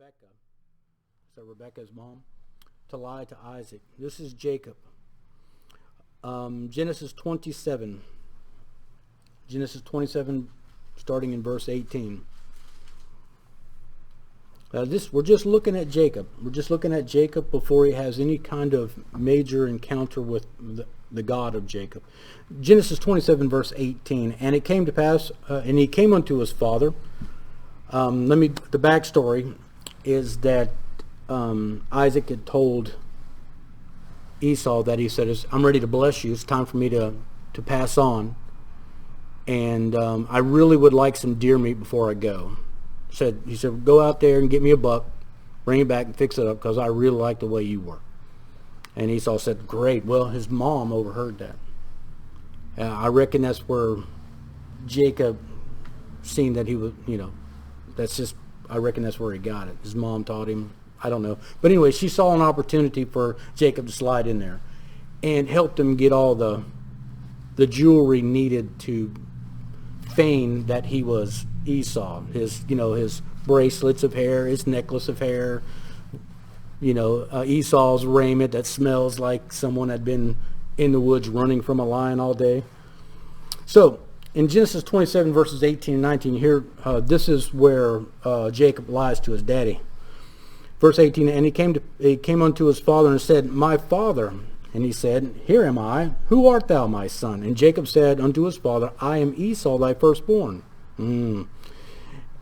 Rebecca, so Rebecca's mom, to lie to Isaac. This is Jacob. Genesis 27. Genesis 27, starting in verse 18. We're just looking at Jacob. We're just looking at Jacob before he has any kind of major encounter with the God of Jacob. Genesis 27, verse 18. And it came to pass, and he came unto his father. The backstory is that Isaac had told Esau that he said, I'm ready to bless you. It's time for me to pass on. And I really would like some deer meat before I go. He said, go out there and get me a buck, bring it back and fix it up because I really like the way you work. And Esau said, great. Well, his mom overheard that. I reckon that's where Jacob seen that he was, I reckon that's where he got it. His mom taught him. I don't know. But anyway, she saw an opportunity for Jacob to slide in there and helped him get all the jewelry needed to feign that he was Esau. His bracelets of hair, his necklace of hair, Esau's raiment that smells like someone had been in the woods running from a lion all day. So in Genesis 27 verses 18 and 19 here, this is where Jacob lies to his daddy. Verse 18, and he came unto his father and said, my father. And he said, here am I. Who art thou, my son? And Jacob said unto his father, I am Esau, thy firstborn. And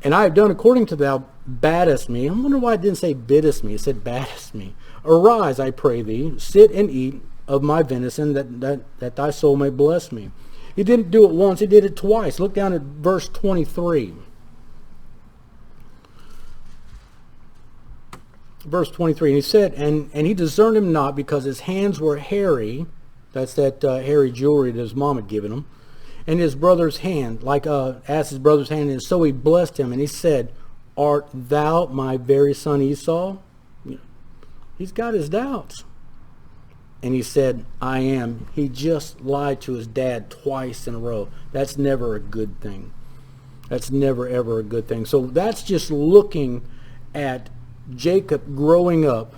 I have done according to thou badest me. I wonder why it didn't say biddest me. It said badest me. Arise, I pray thee, sit and eat of my venison, that thy soul may bless me. He didn't do it once, he did it twice. Look down at verse 23. Verse 23, and he said, and he discerned him not because his hands were hairy. That's that hairy jewelry that his mom had given him. And his brother's hand, as his brother's hand, and so he blessed him, and he said, art thou my very son Esau? He's got his doubts. And he said, I am. He just lied to his dad twice in a row. That's never a good thing. That's never, ever a good thing. So that's just looking at Jacob growing up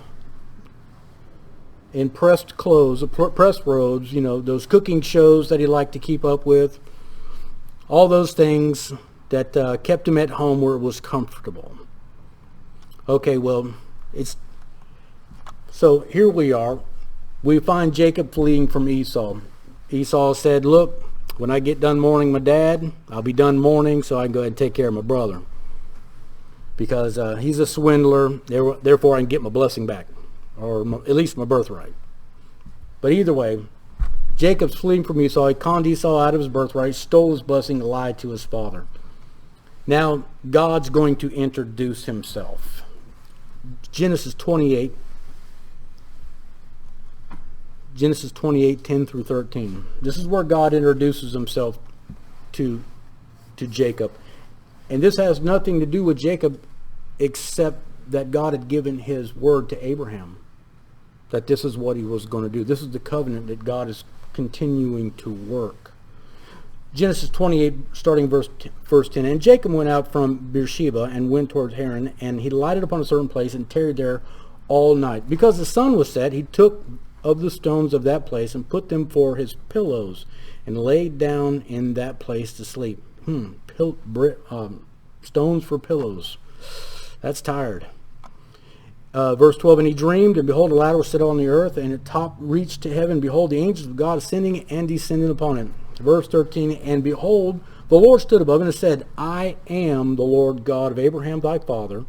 in pressed clothes, pressed robes, those cooking shows that he liked to keep up with, all those things that kept him at home where it was comfortable. Okay, well, so here we are. We find Jacob fleeing from Esau. Esau said, look, when I get done mourning my dad, I'll be done mourning so I can go ahead and take care of my brother. Because he's a swindler, therefore I can get my blessing back, or at least my birthright. But either way, Jacob's fleeing from Esau. He conned Esau out of his birthright, stole his blessing, lied to his father. Now, God's going to introduce himself. Genesis 28, 10 through 13. This is where God introduces himself to Jacob. And this has nothing to do with Jacob except that God had given his word to Abraham, that this is what he was going to do. This is the covenant that God is continuing to work. Genesis 28, starting verse 10. And Jacob went out from Beersheba and went toward Haran, and he lighted upon a certain place and tarried there all night. Because the sun was set, he took of the stones of that place and put them for his pillows and laid down in that place to sleep. Stones for pillows. That's tired. Verse 12, and he dreamed, and behold, a ladder was set on the earth, and its top reached to heaven. Behold, the angels of God ascending and descending upon it. Verse 13, and behold, the Lord stood above and said, I am the Lord God of Abraham thy father,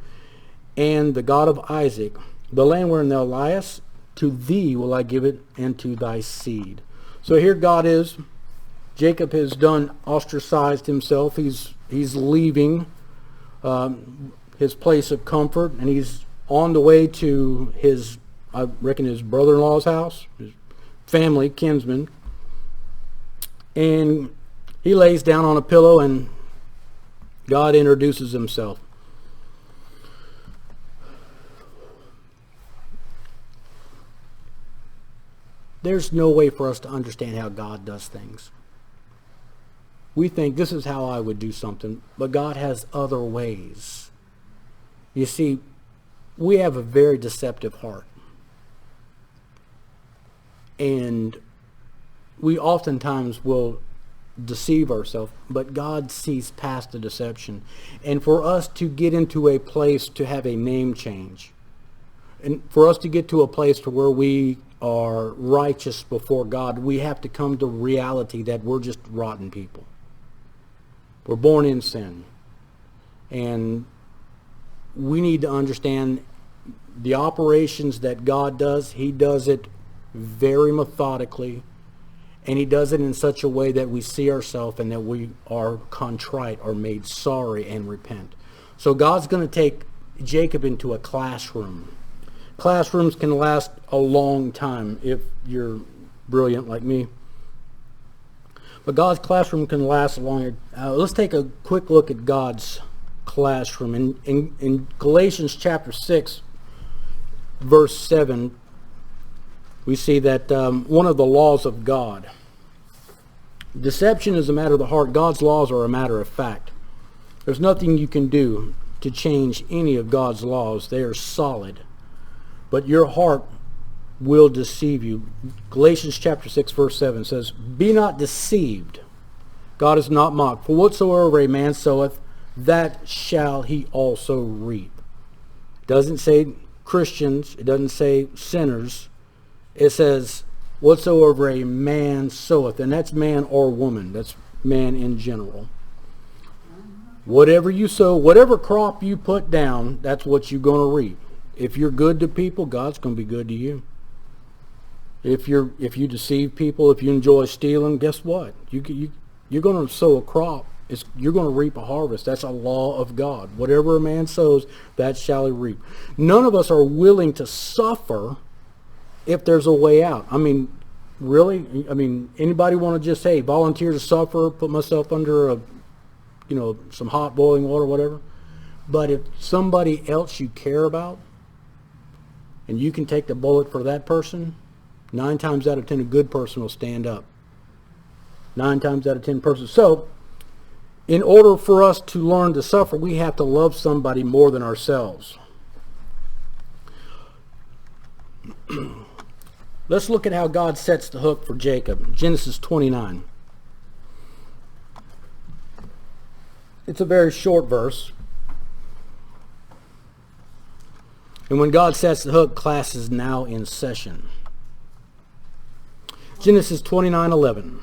and the God of Isaac. The land wherein thou liest, to thee will I give it, and to thy seed. So here God is. Jacob has ostracized himself. He's leaving his place of comfort, and he's on the way to his brother-in-law's house, his family, kinsman. And he lays down on a pillow, and God introduces himself. There's no way for us to understand how God does things. We think this is how I would do something, but God has other ways. You see, we have a very deceptive heart. And we oftentimes will deceive ourselves, but God sees past the deception. And for us to get into a place to have a name change, and for us to get to a place to where we are righteous before God, we have to come to reality that we're just rotten people. We're born in sin. And we need to understand the operations that God does. He does it very methodically, and he does it in such a way that we see ourselves and that we are contrite or made sorry and repent. So God's going to take Jacob into a classroom. Classrooms can last a long time if you're brilliant like me. But God's classroom can last longer. Let's take a quick look at God's classroom. In Galatians chapter 6, verse 7, we see that one of the laws of God. Deception is a matter of the heart. God's laws are a matter of fact. There's nothing you can do to change any of God's laws. They are solid. But your heart will deceive you. Galatians chapter 6, verse 7 says, "Be not deceived. God is not mocked. For whatsoever a man soweth, that shall he also reap." It doesn't say Christians. It doesn't say sinners. It says, whatsoever a man soweth. And that's man or woman. That's man in general. Whatever you sow, whatever crop you put down, that's what you're going to reap. If you're good to people, God's going to be good to you. If you deceive people, if you enjoy stealing, guess what? You're going to sow a crop. You're going to reap a harvest. That's a law of God. Whatever a man sows, that shall he reap. None of us are willing to suffer if there's a way out. I mean, really? I mean, anybody want to just, hey, volunteer to suffer, put myself under some hot boiling water, whatever? But if somebody else you care about, and you can take the bullet for that person, 9 times out of 10, a good person will stand up. 9 times out of 10 persons. So, in order for us to learn to suffer, we have to love somebody more than ourselves. Let's look at how God sets the hook for Jacob. Genesis 29. It's a very short verse. And when God sets the hook, class is now in session. Genesis 29:11.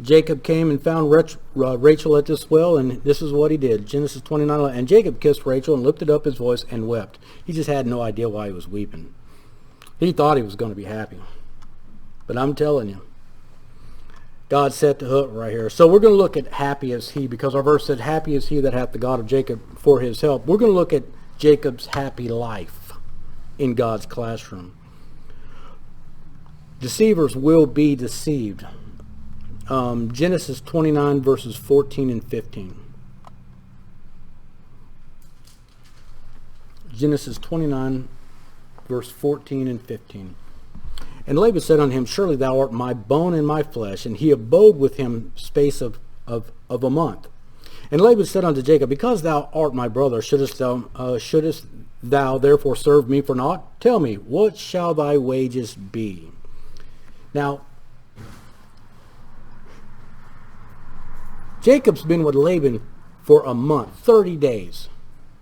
Jacob came and found Rachel at this well, and this is what he did. Genesis 29:11. And Jacob kissed Rachel and lifted up his voice and wept. He just had no idea why he was weeping. He thought he was going to be happy. But I'm telling you, God set the hook right here. So we're going to look at happy is he, because our verse said, happy is he that hath the God of Jacob for his help. We're going to look at Jacob's happy life in God's classroom. Deceivers will be deceived. Genesis 29 verses 14 and 15. Genesis 29 verse 14 and 15. And Laban said unto him, surely thou art my bone and my flesh. And he abode with him space of a month. And Laban said unto Jacob, because thou art my brother, shouldest thou therefore serve me for naught? Tell me, what shall thy wages be? Now, Jacob's been with Laban for a month, 30 days.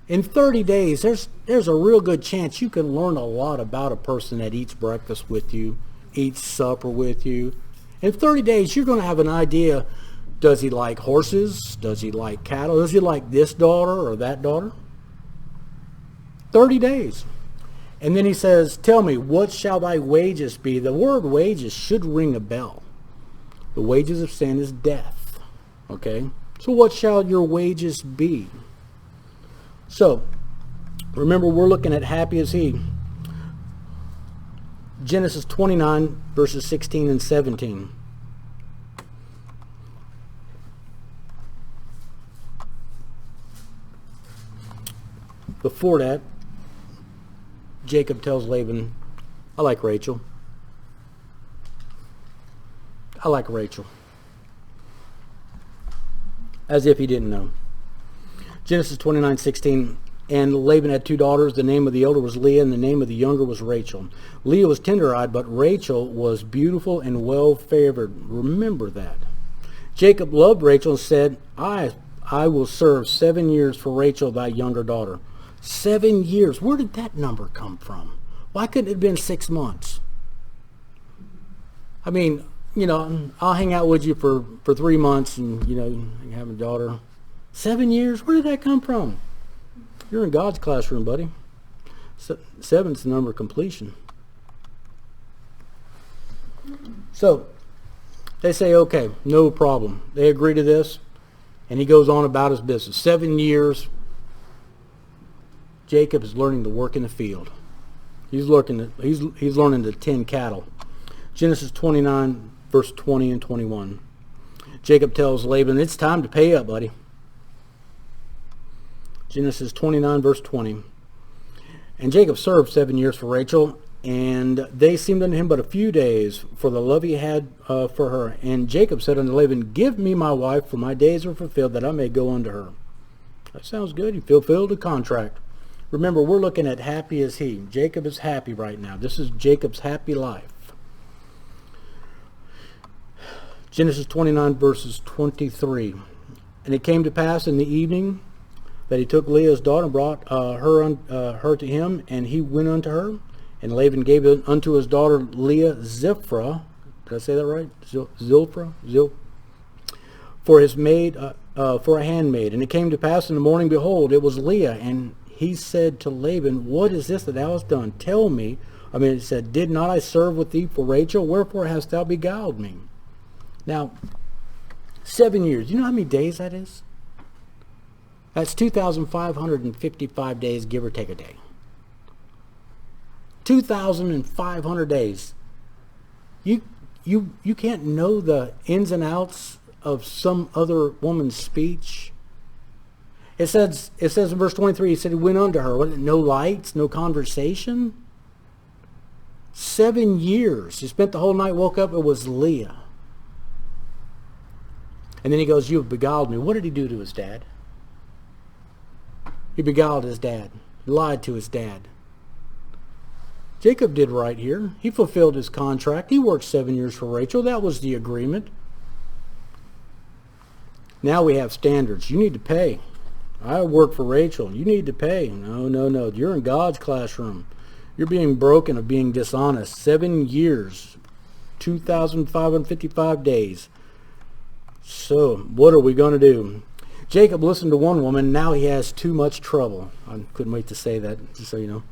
In 30 days, there's a real good chance you can learn a lot about a person that eats breakfast with you, eats supper with you. In 30 days, you're going to have an idea, does he like horses? Does he like cattle? Does he like this daughter or that daughter? 30 days. And then he says, tell me, what shall thy wages be? The word wages should ring a bell. The wages of sin is death. Okay? So what shall your wages be? So, remember, we're looking at happy as he. Genesis 29, verses 16 and 17. Before that, Jacob tells Laban, I like Rachel. I like Rachel. as if he didn't know. Genesis 29:16. And Laban had two daughters. The name of the elder was Leah, and the name of the younger was Rachel. Leah was tender-eyed, but Rachel was beautiful and well-favored. Remember that. Jacob loved Rachel and said, I will serve 7 years for Rachel, thy younger daughter. 7 years. Where did that number come from? Why couldn't it have been 6 months? I mean, I'll hang out with you for 3 months and, you have a daughter. 7 years? Where did that come from? You're in God's classroom, buddy. 7's the number of completion. So, they say, okay, no problem. They agree to this, and he goes on about his business. 7 years, Jacob is learning to work in the field. He's learning to tend cattle. Genesis 29, verse 20 and 21. Jacob tells Laban, it's time to pay up, buddy. Genesis 29, verse 20. And Jacob served 7 years for Rachel, and they seemed unto him but a few days, for the love he had for her. And Jacob said unto Laban, give me my wife, for my days are fulfilled, that I may go unto her. That sounds good. He fulfilled the contract. Remember, we're looking at happy as he. Jacob is happy right now. This is Jacob's happy life. Genesis 29, verses 23. And it came to pass in the evening that he took Leah's daughter and brought her to him, and he went unto her. And Laban gave unto his daughter Leah Ziphrah. Did I say that right? Zilphra? For his maid, for a handmaid. And it came to pass in the morning, behold, it was Leah. And he said to Laban, what is this that thou hast done? Tell me. It said, did not I serve with thee for Rachel? Wherefore hast thou beguiled me? Now, 7 years. You know how many days that is? That's 2,555 days, give or take a day. 2,500 days. You can't know the ins and outs of some other woman's speech. It says in verse 23, he said he went unto her. No lights, no conversation. 7 years. He spent the whole night, woke up, it was Leah. And then he goes, you have beguiled me. What did he do to his dad? He beguiled his dad. He lied to his dad. Jacob did right here. He fulfilled his contract. He worked 7 years for Rachel. That was the agreement. Now we have standards. You need to pay. I work for Rachel. You need to pay. No. You're in God's classroom. You're being broken of being dishonest. 7 years. 2,555 days. So, what are we going to do? Jacob listened to one woman. Now he has too much trouble. I couldn't wait to say that, just so you know.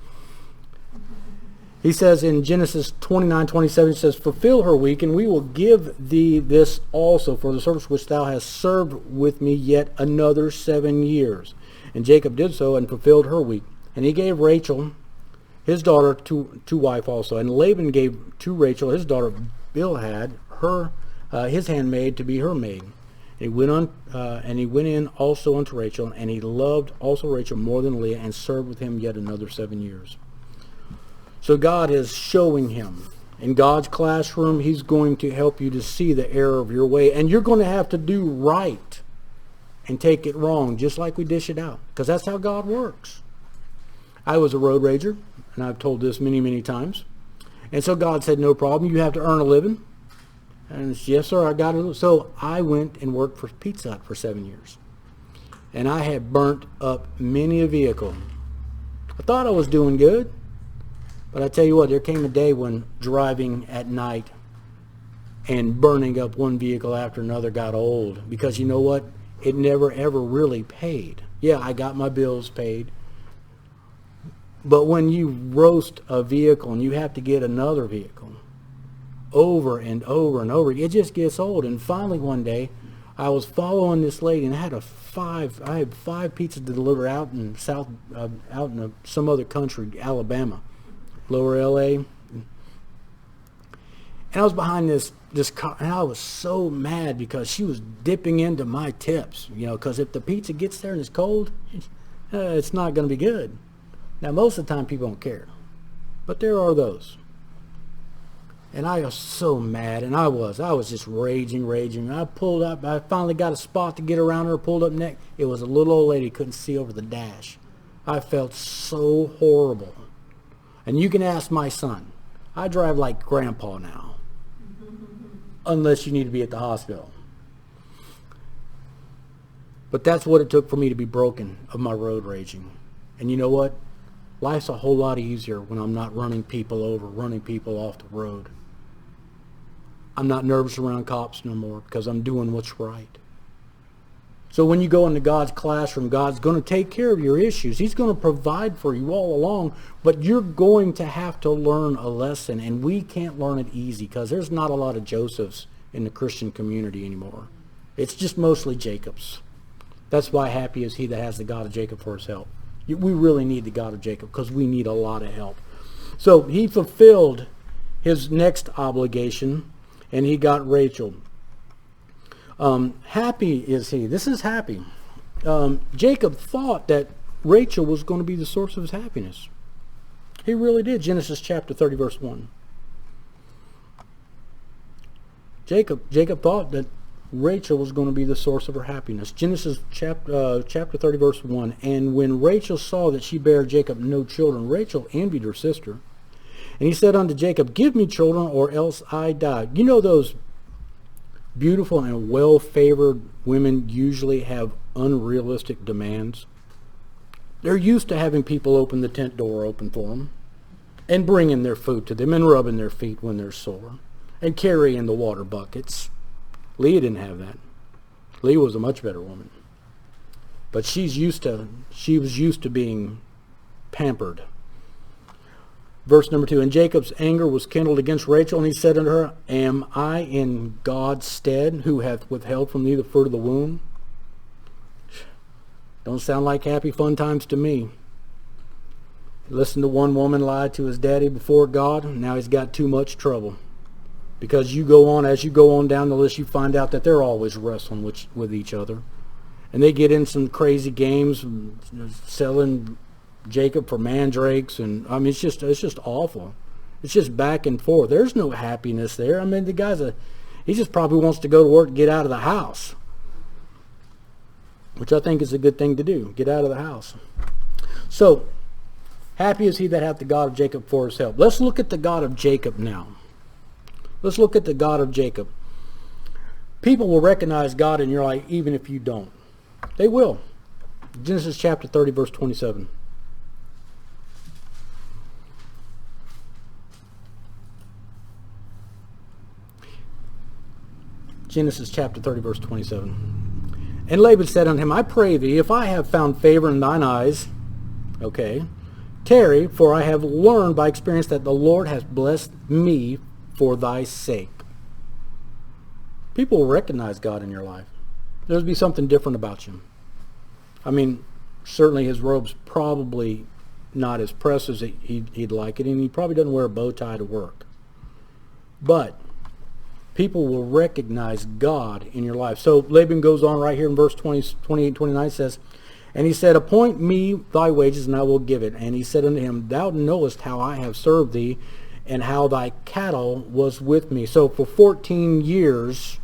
He says in Genesis 29:27, he says, fulfill her week, and we will give thee this also for the service which thou hast served with me yet another 7 years. And Jacob did so and fulfilled her week. And he gave Rachel his daughter to wife also. And Laban gave to Rachel his daughter Bilhah his handmaid to be her maid. And he went in also unto Rachel, and he loved also Rachel more than Leah, and served with him yet another 7 years. So God is showing him. In God's classroom, he's going to help you to see the error of your way. And you're going to have to do right and take it wrong, just like we dish it out. Because that's how God works. I was a road rager, and I've told this many, many times. And so God said, no problem, you have to earn a living. And yes, sir, I got it. So I went and worked for Pizza Hut for 7 years. And I had burnt up many a vehicle. I thought I was doing good. But I tell you what, there came a day when driving at night and burning up one vehicle after another got old. Because you know what? It never, ever really paid. Yeah, I got my bills paid. But when you roast a vehicle and you have to get another vehicle over and over and over, it just gets old. And finally one day, I was following this lady, and I had five pizzas to deliver out in some other country, Alabama. Lower LA, and I was behind this car, and I was so mad because she was dipping into my tips, because if the pizza gets there and it's cold, it's not going to be good. Now, most of the time, people don't care, but there are those. And I was so mad, and I was just raging. I pulled up, I finally got a spot to get around her, pulled up next. It was a little old lady, couldn't see over the dash. I felt so horrible. And you can ask my son. I drive like grandpa now. Unless you need to be at the hospital. But that's what it took for me to be broken of my road raging. And you know what? Life's a whole lot easier when I'm not running people over, running people off the road. I'm not nervous around cops no more because I'm doing what's right. So when you go into God's classroom, God's going to take care of your issues. He's going to provide for you all along, but you're going to have to learn a lesson, and we can't learn it easy because there's not a lot of Josephs in the Christian community anymore. It's just mostly Jacobs. That's why happy is he that has the God of Jacob for his help. We really need the God of Jacob because we need a lot of help. So he fulfilled his next obligation, and he got Rachel. Happy is he. This is happy. Jacob thought that Rachel was going to be the source of his happiness. He really did. Genesis chapter 30, verse 1. Jacob thought that Rachel was going to be the source of her happiness. Genesis chapter 30, verse 1. And when Rachel saw that she bare Jacob no children, Rachel envied her sister. And he said unto Jacob, give me children, or else I die. You know those beautiful and well-favored women usually have unrealistic demands. They're used to having people open the tent door open for them and bringing their food to them and rubbing their feet when they're sore and carrying the water buckets. Leah didn't have that. Leah was a much better woman. But she was used to being pampered. Verse number 2, and Jacob's anger was kindled against Rachel, and he said unto her, am I in God's stead, who hath withheld from thee the fruit of the womb? Don't sound like happy fun times to me. Listen to one woman lie to his daddy before God, and now he's got too much trouble. Because as you go on down the list, you find out that they're always wrestling with each other. And they get in some crazy games, selling Jacob for mandrakes, and I mean it's just awful. It's just back and forth. There's no happiness there. I mean the guy's he just probably wants to go to work and get out of the house, which I think is a good thing to do. Get out of the house. So happy is he that hath the God of Jacob for his help. Let's look at the God of Jacob now. Let's look at the God of Jacob. People will recognize God in your life even if you don't. They will. Genesis chapter 30, verse 27. Genesis chapter 30, verse 27. And Laban said unto him, I pray thee, if I have found favor in thine eyes, okay, tarry, for I have learned by experience that the Lord hath blessed me for thy sake. People will recognize God in your life. There'll be something different about you. I mean, certainly his robe's probably not as pressed as he'd like it, and he probably doesn't wear a bow tie to work. But people will recognize God in your life. So Laban goes on right here in verse 28, 29, says, and he said, appoint me thy wages, and I will give it. And he said unto him, thou knowest how I have served thee, and how thy cattle was with me. So for 14 years,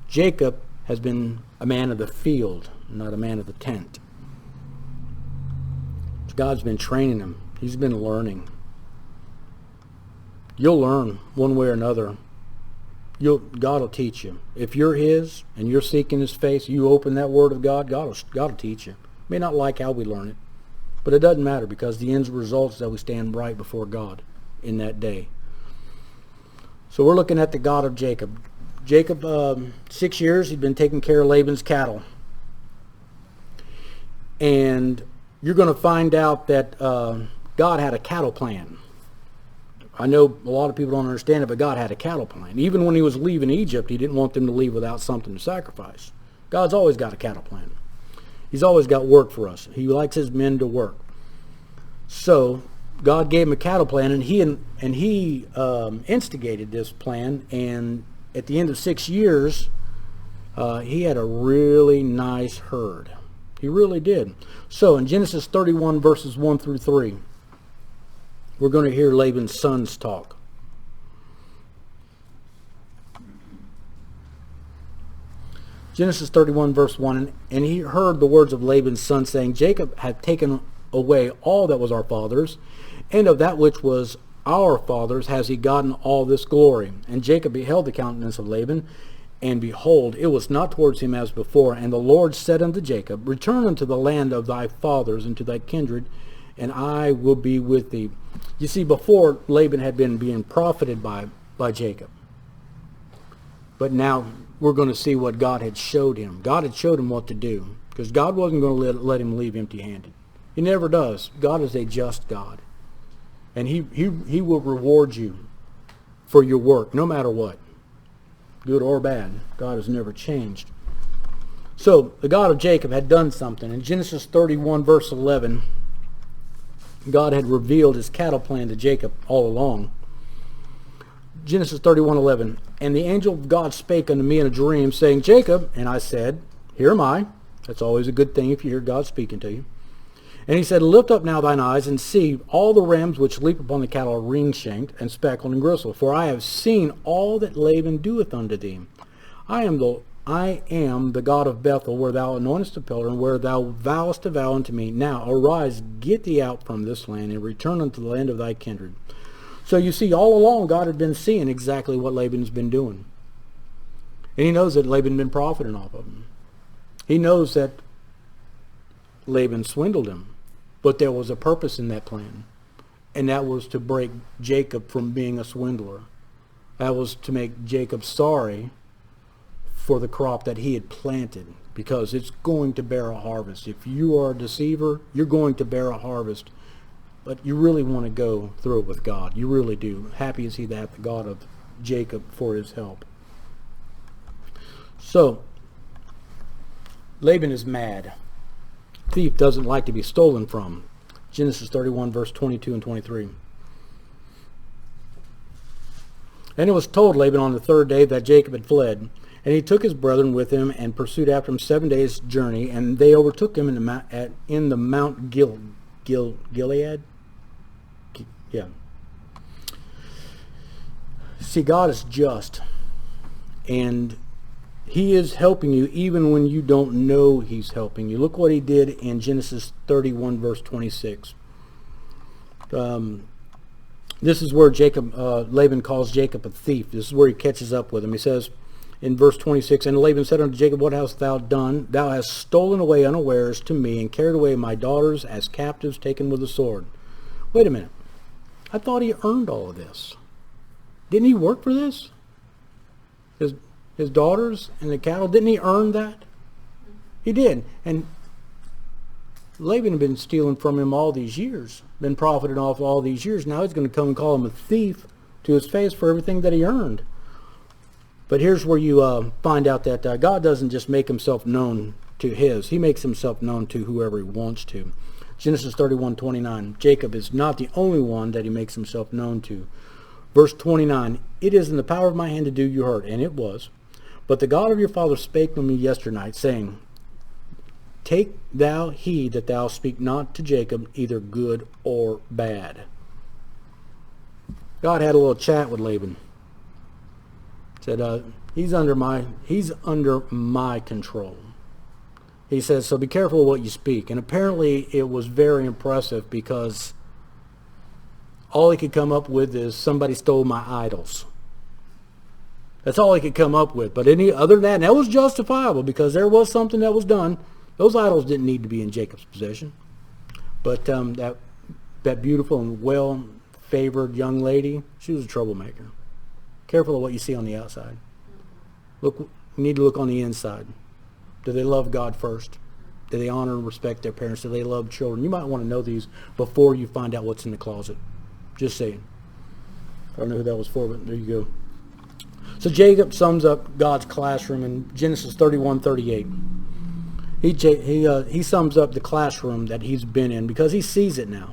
Jacob has been a man of the field, not a man of the tent. God's been training him. He's been learning. You'll learn one way or another. God will teach you. If you're his and you're seeking his face, you open that word of God, God will teach you. May not like how we learn it, but it doesn't matter, because the end result is that we stand right before God in that day. So we're looking at the God of Jacob. Jacob, 6 years, he'd been taking care of Laban's cattle. And you're going to find out that God had a cattle plan. I know a lot of people don't understand it, but God had a cattle plan. Even when he was leaving Egypt, he didn't want them to leave without something to sacrifice. God's always got a cattle plan. He's always got work for us. He likes his men to work. So God gave him a cattle plan, and he instigated this plan. And at the end of 6 years, he had a really nice herd. He really did. So in Genesis 31, verses 1 through 3, we're going to hear Laban's sons talk. Genesis 31 verse 1, and he heard the words of Laban's son, saying, Jacob hath taken away all that was our father's, and of that which was our father's has he gotten all this glory. And Jacob beheld the countenance of Laban, and behold, it was not towards him as before. And the Lord said unto Jacob, Return unto the land of thy fathers and to thy kindred, and I will be with thee. You see, before Laban had been being profited by Jacob. But now we're going to see what God had showed him. God had showed him what to do, because God wasn't going to let him leave empty-handed. He never does. God is a just God. And he will reward you for your work, no matter what, good or bad. God has never changed. So the God of Jacob had done something. In Genesis 31 verse 11, God had revealed his cattle plan to Jacob all along. Genesis 31:11, and the angel of God spake unto me in a dream, saying, Jacob, and I said, Here am I. That's always a good thing if you hear God speaking to you. And he said, Lift up now thine eyes, and see, all the rams which leap upon the cattle are ring-shanked, and speckled, and gristled. For I have seen all that Laban doeth unto thee. I am the God of Bethel, where thou anointest a pillar, and where thou vowest a vow unto me. Now arise, get thee out from this land, and return unto the land of thy kindred. So you see, all along, God had been seeing exactly what Laban's been doing. And he knows that Laban had been profiting off of him. He knows that Laban swindled him. But there was a purpose in that plan. And that was to break Jacob from being a swindler. That was to make Jacob sorry for the crop that he had planted. Because it's going to bear a harvest. If you are a deceiver, you're going to bear a harvest. But you really want to go through it with God. You really do. Happy is he that hath the God of Jacob for his help. So, Laban is mad. Thief doesn't like to be stolen from. Genesis 31 verse 22 and 23. And it was told Laban on the third day that Jacob had fled. And he took his brethren with him and pursued after him 7 days' journey. And they overtook him in the Mount Gilead. Yeah. See, God is just. And he is helping you even when you don't know he's helping you. Look what he did in Genesis 31 verse 26. This is where Laban calls Jacob a thief. This is where he catches up with him. He says in verse 26, And Laban said unto Jacob, What hast thou done? Thou hast stolen away unawares to me, and carried away my daughters as captives taken with a sword. Wait a minute. I thought he earned all of this. Didn't he work for this? His daughters and the cattle, didn't he earn that? He did. And Laban had been stealing from him all these years, been profiting off all these years. Now he's going to come and call him a thief to his face for everything that he earned. But here's where you find out that God doesn't just make himself known to he makes himself known to whoever he wants to. Genesis 31:29, Jacob is not the only one that he makes himself known to. Verse 29, It is in the power of my hand to do you hurt, and it was. But the God of your father spake to me yesternight, saying, Take thou heed that thou speak not to Jacob either good or bad. God had a little chat with Laban. Said, he's under my control. He says, so be careful what you speak. And apparently it was very impressive, because all he could come up with is somebody stole my idols. That's all he could come up with. But any other than that, and that was justifiable, because there was something that was done. Those idols didn't need to be in Jacob's possession. But that beautiful and well-favored young lady, she was a troublemaker. Careful of what you see on the outside. You need to look on the inside. Do they love God first? Do they honor and respect their parents? Do they love children? You might want to know these before you find out what's in the closet. Just saying. I don't know who that was for, but there you go. So Jacob sums up God's classroom in Genesis 31:38. He sums up the classroom that he's been in, because he sees it now.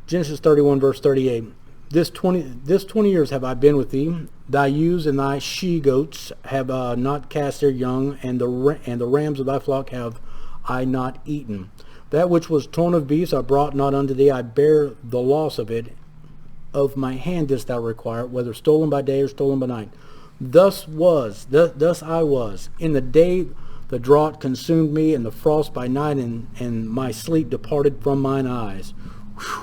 Genesis 31 verse 38. This 20 years have I been with thee. Thy ewes and thy she-goats have not cast their young, and the rams of thy flock have I not eaten. That which was torn of beasts I brought not unto thee. I bear the loss of it. Of my hand didst thou require it, whether stolen by day or stolen by night. Thus I was. In the day the drought consumed me, and the frost by night, and my sleep departed from mine eyes. Whew.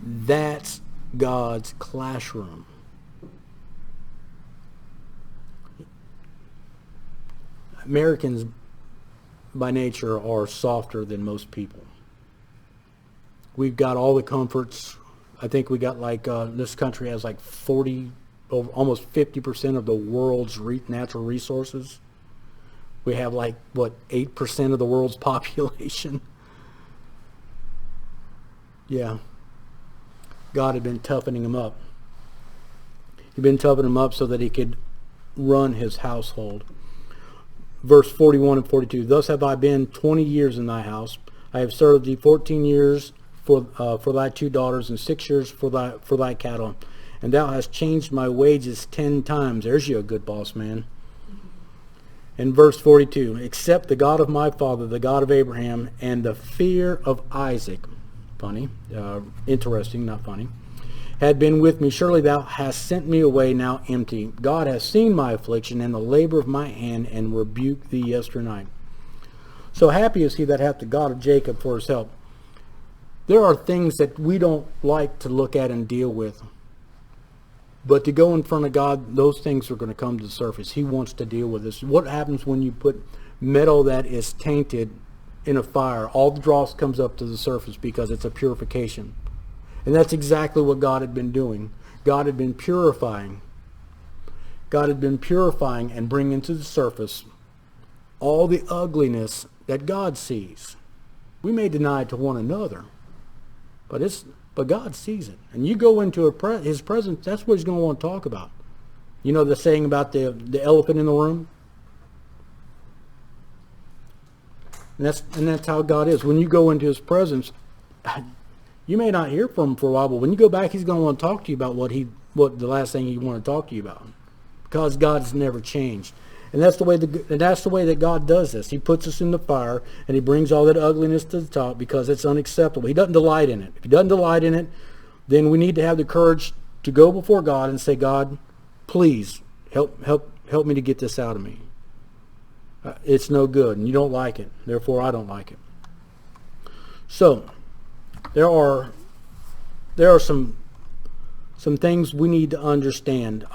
That's God's classroom. Americans by nature are softer than most people. We've got all the comforts. I think we got this country has like 40, almost 50% of the world's natural resources. We have 8% of the world's population. Yeah. God had been toughening him up. He'd been toughening him up so that he could run his household. Verse 41 and 42, thus have I been 20 years in thy house. I have served thee 14 years for thy 2 daughters, and 6 years for thy cattle. And thou hast changed my wages 10 times. There's you a good boss, man. In verse 42, except the God of my father, the God of Abraham, and the fear of Isaac, funny, interesting, not funny, had been with me, surely thou hast sent me away now empty. God has seen my affliction and the labor of my hand, and rebuked thee yesternight. So happy is he that hath the God of Jacob for his help. There are things that we don't like to look at and deal with. But to go in front of God, those things are going to come to the surface. He wants to deal with this. What happens when you put metal that is tainted in a fire? All the dross comes up to the surface because it's a purification. And that's exactly what God had been doing. God had been purifying. God had been purifying and bringing to the surface all the ugliness that God sees. We may deny it to one another, but God sees it. And you go into his presence, that's what he's going to want to talk about. You know the saying about the elephant in the room? And that's how God is. When you go into his presence, you may not hear from him for a while, but when you go back, he's going to want to talk to you about what the last thing he wanted to talk to you about. Because God has never changed. And that's the way that God does this. He puts us in the fire, and he brings all that ugliness to the top because it's unacceptable. He doesn't delight in it. If he doesn't delight in it, then we need to have the courage to go before God and say, God, please help me to get this out of me. It's no good, and you don't like it. Therefore, I don't like it. So, there are some things we need to understand.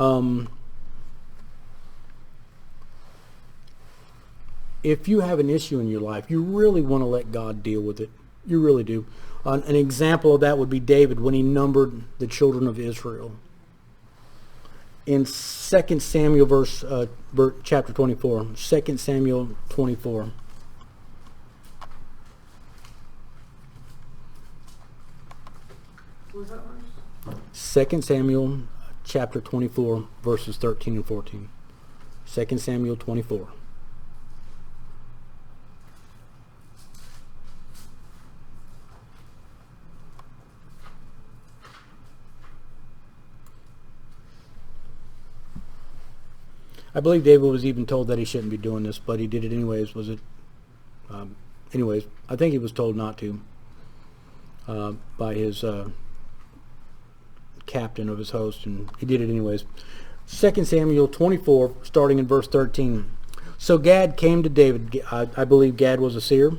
If you have an issue in your life, you really want to let God deal with it. You really do. An example of that would be David when he numbered the children of Israel. In 2 Samuel chapter 24. 2 Samuel 24. What was that verse? 2 Samuel chapter 24, verses 13 and 14. 2 Samuel 24. I believe David was even told that he shouldn't be doing this, but he did it anyways. Was it? Anyways, I think he was told not to by his captain of his host, and he did it anyways. 2 Samuel 24, starting in verse 13. So Gad came to David, I believe Gad was a seer,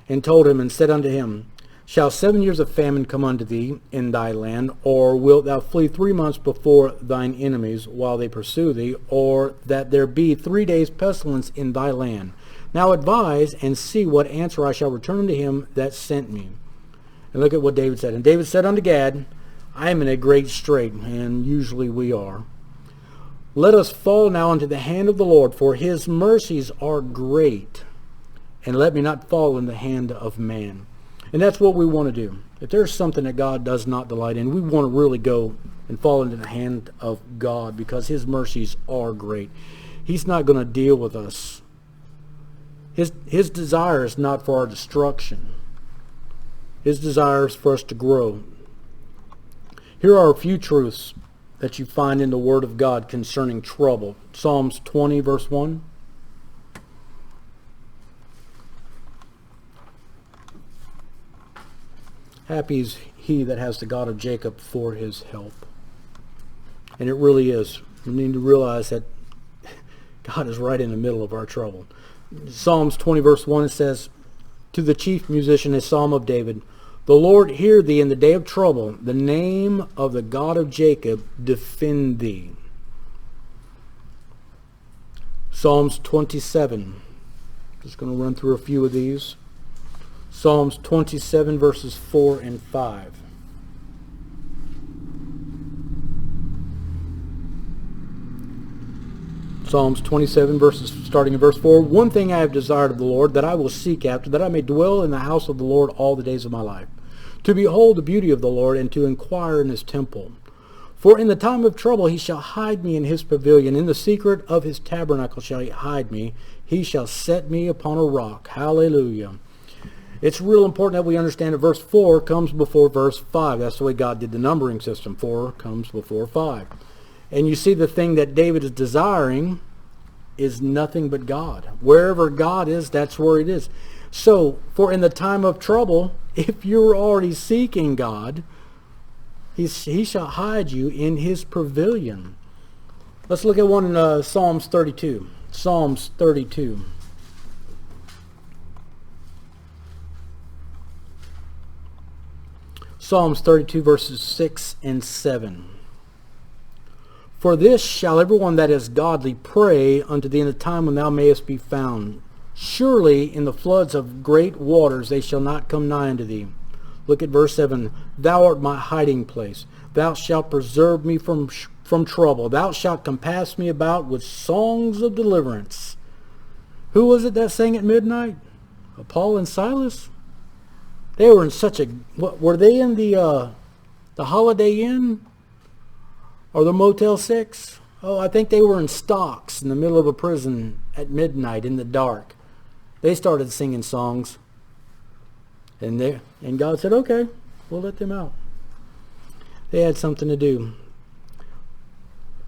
and told him and said unto him, Shall 7 years of famine come unto thee in thy land, or wilt thou flee 3 months before thine enemies while they pursue thee, or that there be 3 days pestilence in thy land? Now advise and see what answer I shall return unto him that sent me. And look at what David said. And David said unto Gad, I am in a great strait, and usually we are. Let us fall now into the hand of the Lord, for his mercies are great, and let me not fall in the hand of man. And that's what we want to do. If there's something that God does not delight in, we want to really go and fall into the hand of God because his mercies are great. He's not going to deal with us. His desire is not for our destruction. His desire is for us to grow. Here are a few truths that you find in the Word of God concerning trouble. Psalms 20, verse 1. Happy is he that has the God of Jacob for his help. And it really is. We need to realize that God is right in the middle of our trouble. Psalms 20 verse 1, it says, to the chief musician, a psalm of David, the Lord hear thee in the day of trouble. The name of the God of Jacob defend thee. Psalms 27. Just going to run through a few of these. Psalms 27 verses 4 and 5. Psalms 27 verses starting in verse 4. One thing I have desired of the Lord, that I will seek after, that I may dwell in the house of the Lord all the days of my life, to behold the beauty of the Lord, and to inquire in his temple. For in the time of trouble he shall hide me in his pavilion. In the secret of his tabernacle shall he hide me. He shall set me upon a rock. Hallelujah. It's real important that we understand that verse 4 comes before verse 5. That's the way God did the numbering system. 4 comes before 5. And you see the thing that David is desiring is nothing but God. Wherever God is, that's where it is. So, for in the time of trouble, if you're already seeking God, he shall hide you in his pavilion. Let's look at one in Psalms 32. Psalms 32. Psalms 32 verses 6 and 7. For this shall everyone that is godly pray unto thee in the time when thou mayest be found. Surely in the floods of great waters they shall not come nigh unto thee. Look at verse 7. Thou art my hiding place. Thou shalt preserve me from trouble. Thou shalt compass me about with songs of deliverance. Who was it that sang at midnight? Paul and Silas? They were in such a... What, were they in the Holiday Inn? Or the Motel 6? Oh, I think they were in stocks in the middle of a prison at midnight in the dark. They started singing songs. And God said, okay, we'll let them out. They had something to do.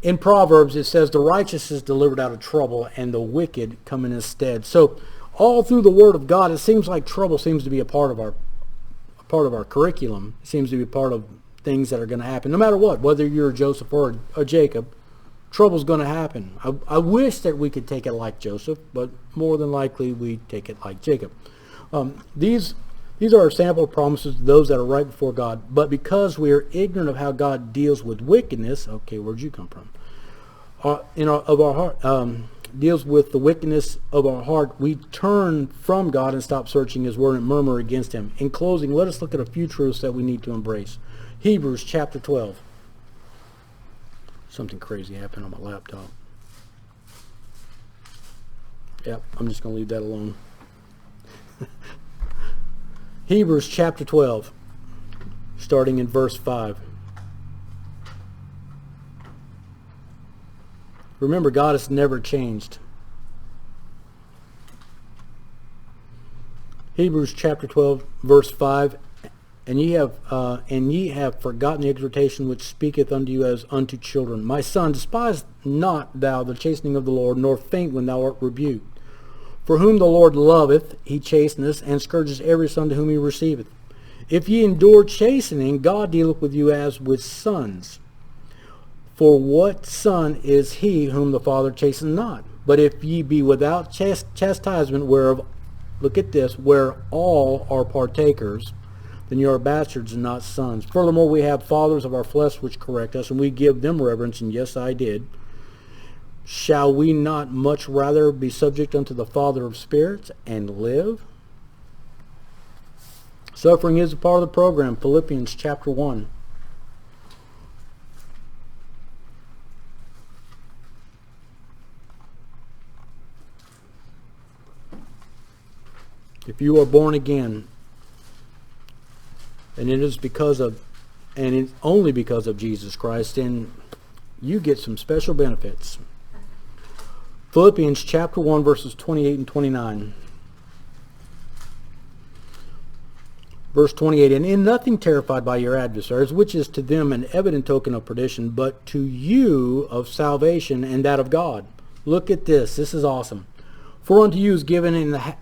In Proverbs, it says, the righteous is delivered out of trouble, and the wicked come in his stead. So, all through the Word of God, it seems like trouble seems to be a part of our curriculum. It seems to be a part of things that are going to happen. No matter what, whether you're Joseph or Jacob, trouble's going to happen. I wish that we could take it like Joseph, but more than likely we take it like Jacob. These are sample promises to those that are right before God, but because we are ignorant of how God deals with wickedness, okay, where'd you come from? Of our heart, deals with the wickedness of our heart, we turn from God and stop searching his word and murmur against him. In closing, let us look at a few truths that we need to embrace. Hebrews chapter 12. Something crazy happened on my laptop. Yep, I'm just going to leave that alone. Hebrews chapter 12, starting in verse 5. Remember, God has never changed. Hebrews chapter 12, verse 5. And ye have forgotten the exhortation which speaketh unto you as unto children. My son, despise not thou the chastening of the Lord, nor faint when thou art rebuked. For whom the Lord loveth, he chasteneth, and scourges every son to whom he receiveth. If ye endure chastening, God dealeth with you as with sons. For what son is he whom the Father chasteneth not? But if ye be without chastisement, whereof, look at this, where all are partakers, then you are bastards and not sons. Furthermore, we have fathers of our flesh which correct us, and we give them reverence, and yes, I did. Shall we not much rather be subject unto the Father of spirits and live? Suffering is a part of the program. Philippians chapter 1. If you are born again, and it is only because of Jesus Christ, then you get some special benefits. Philippians chapter 1 verses 28 and 29. Verse 28, and in nothing terrified by your adversaries, which is to them an evident token of perdition, but to you of salvation and that of God. Look at this. This is awesome. For unto you is given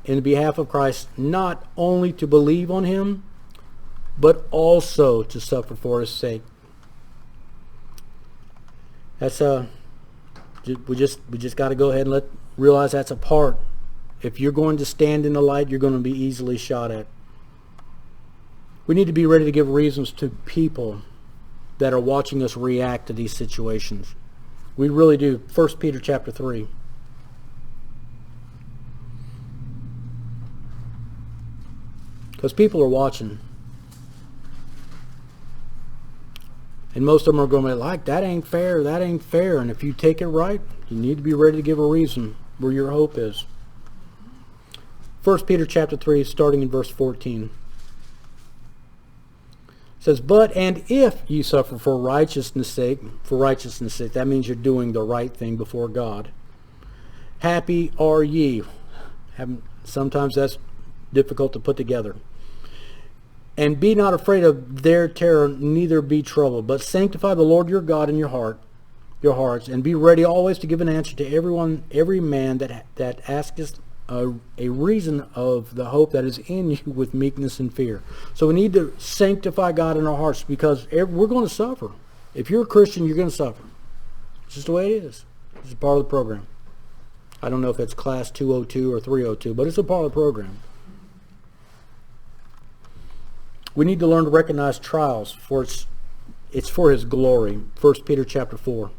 in behalf of Christ not only to believe on him, but also to suffer for his sake. That's We just got to go ahead and realize that's a part. If you're going to stand in the light, you're going to be easily shot at. We need to be ready to give reasons to people that are watching us react to these situations. We really do. 1 Peter chapter 3. Because people are watching. And most of them are going to be like, that ain't fair, that ain't fair. And if you take it right, you need to be ready to give a reason where your hope is. 1 Peter chapter 3, starting in verse 14. It says, but and if you suffer for righteousness' sake, that means you're doing the right thing before God. Happy are ye. Sometimes that's difficult to put together. And be not afraid of their terror, neither be troubled, but sanctify the Lord your God in your hearts, and be ready always to give an answer to every man that asketh a reason of the hope that is in you with meekness and fear. So we need to sanctify God in our hearts, because we're going to suffer. If you're a Christian, you're going to suffer. It's just the way it is. It's a part of the program. I don't know if it's class 202 or 302, but it's a part of the program. We need to learn to recognize trials, for it's for His glory. 1 Peter chapter 4.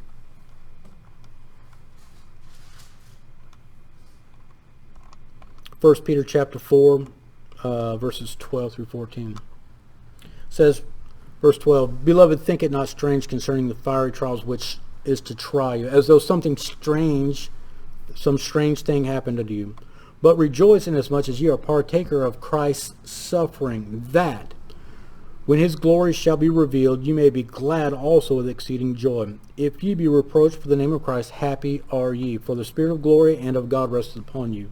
First Peter chapter 4, verses 12 through 14. It says, verse 12, beloved, think it not strange concerning the fiery trials which is to try you, as though some strange thing happened unto you. But rejoice inasmuch as ye are partaker of Christ's suffering, that when His glory shall be revealed, you may be glad also with exceeding joy. If ye be reproached for the name of Christ, happy are ye, for the Spirit of glory and of God resteth upon you.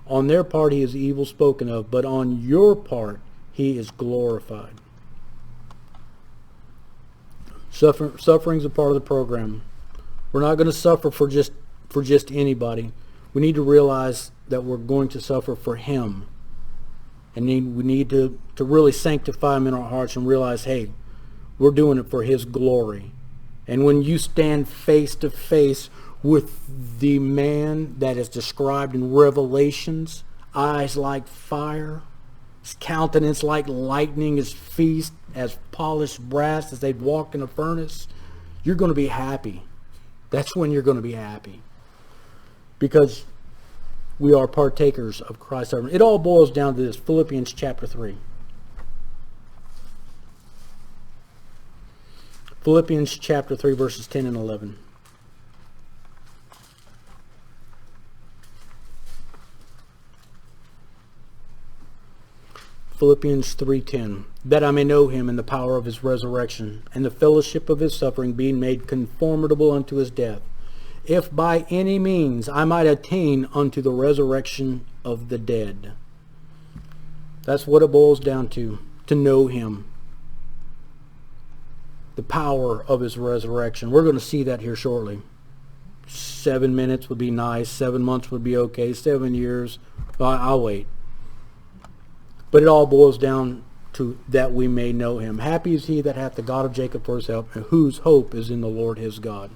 On their part He is evil spoken of, but on your part He is glorified. Suffering's a part of the program. We're not going to suffer for just anybody. We need to realize that we're going to suffer for Him. And we need to really sanctify Him in our hearts and realize, hey, we're doing it for His glory. And when you stand face to face with the man that is described in Revelations, eyes like fire, his countenance like lightning, his feet as polished brass as they'd walk in a furnace, you're going to be happy. That's when you're going to be happy. Because we are partakers of Christ's suffering. It all boils down to this. Philippians chapter 3. Philippians chapter 3, verses 10 and 11. Philippians 3:10. That I may know Him in the power of His resurrection, and the fellowship of His suffering, being made conformable unto His death, if by any means I might attain unto the resurrection of the dead. That's what it boils down to know Him. The power of His resurrection. We're going to see that here shortly. 7 minutes would be nice. 7 months would be okay. 7 years, I'll wait. But it all boils down to that we may know Him. Happy is he that hath the God of Jacob for his help, and whose hope is in the Lord his God.